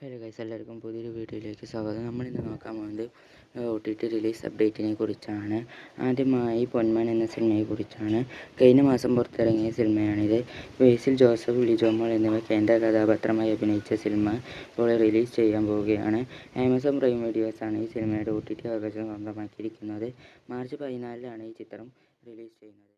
Hello guys, എല്ലാവർക്കും പുതിയൊരു വീഡിയോയിലേക്ക് സ്വാഗതം. നമ്മളിന്ന് നോക്കാൻ പോകുന്നത് OTT റിലീസ് അപ്ഡേറ്റിനെ കുറിച്ചാണ്. ആദ്യമായി പൊന്മാൻ എന്ന സിനിമയെക്കുറിച്ചാണ്. കഴിഞ്ഞ മാസം പുറത്തിറങ്ങിയ സിനിമയാണിത്. ബേസിൽ ജോസഫ്, ലിജോ മോൾ എന്നിവർ കേന്ദ്ര കഥാപാത്രമായി അഭിനയിച്ച സിനിമ ഇപ്പോൾ റിലീസ് ചെയ്യാൻ പോവുകയാണ്. ആമസോൺ പ്രൈം വീഡിയോസാണ് ഈ സിനിമയുടെ OTT അവകാശം സ്വന്തമാക്കിയിരിക്കുന്നത്. മാർച്ച് 14-ലാണ് ഈ ചിത്രം റിലീസ് ചെയ്യുന്നത്.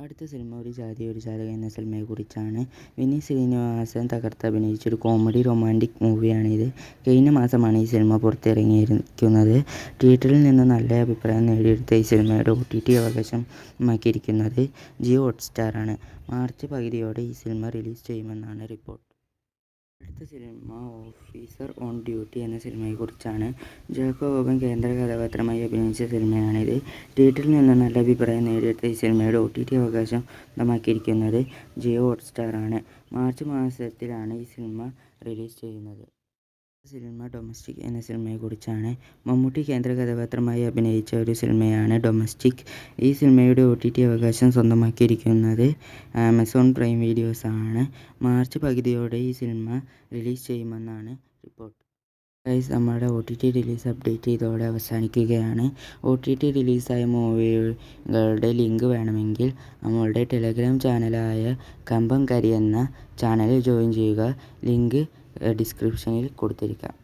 അടുത്ത സിനിമ ഒരു ജാതി ഒരു ജാതകം എന്ന സിനിമയെക്കുറിച്ചാണ്. വിനീത് ശ്രീനിവാസൻ തകർത്തഭിനയിച്ചൊരു കോമഡി റൊമാൻറ്റിക് മൂവിയാണിത്. കഴിഞ്ഞ മാസമാണ് ഈ സിനിമ പുറത്തിറങ്ങിയിരിക്കുന്നത്. തിയേറ്ററിൽ നിന്ന് നല്ല അഭിപ്രായം നേടിയെടുത്ത ഈ സിനിമയുടെ OTT അവകാശമാക്കിയിരിക്കുന്നത് ജിയോ ഹോട്ട്സ്റ്റാറാണ്. മാർച്ച് പകുതിയോടെ ഈ സിനിമ റിലീസ് ചെയ്യുമെന്നാണ് റിപ്പോർട്ട്. അടുത്ത സിനിമ ഓഫീസർ ഓൺ ഡ്യൂട്ടി എന്ന സിനിമയെക്കുറിച്ചാണ്. ജാക്കോ ബോബൻ കേന്ദ്ര കഥാപാത്രമായി അഭിനയിച്ച സിനിമയാണിത്. തിയേറ്ററിൽ നിന്ന് നല്ല അഭിപ്രായം നേടിയെടുത്ത ഈ സിനിമയുടെ OTT അവകാശം സ്വന്തമാക്കിയിരിക്കുന്നത് ജിയോ ഹോട്ട്സ്റ്റാറാണ്. മാർച്ച് മാസത്തിലാണ് ഈ സിനിമ റിലീസ് ചെയ്യുന്നത്. സിനിമ ഡൊമസ്റ്റിക് എന്ന സിനിമയെക്കുറിച്ചാണ്. മമ്മൂട്ടി കേന്ദ്ര കഥാപാത്രമായി അഭിനയിച്ച ഒരു സിനിമയാണ് ഡൊമസ്റ്റിക്. ഈ സിനിമയുടെ OTT അവകാശം സ്വന്തമാക്കിയിരിക്കുന്നത് ആമസോൺ പ്രൈം വീഡിയോസാണ്. മാർച്ച് പകുതിയോടെ ഈ സിനിമ റിലീസ് ചെയ്യുമെന്നാണ് റിപ്പോർട്ട്. ഗൈസ്, നമ്മുടെ OTT റിലീസ് അപ്ഡേറ്റ് ഇതോടെ അവസാനിക്കുകയാണ്. OTT റിലീസായ മൂവികളുടെ ലിങ്ക് വേണമെങ്കിൽ നമ്മളുടെ ടെലഗ്രാം ചാനലായ കമ്പം കരി എന്ന ചാനലിൽ ജോയിൻ ചെയ്യുക. ലിങ്ക് ഡിസ്ക്രിപ്ഷനിൽ കൊടുത്തിരിക്കാം.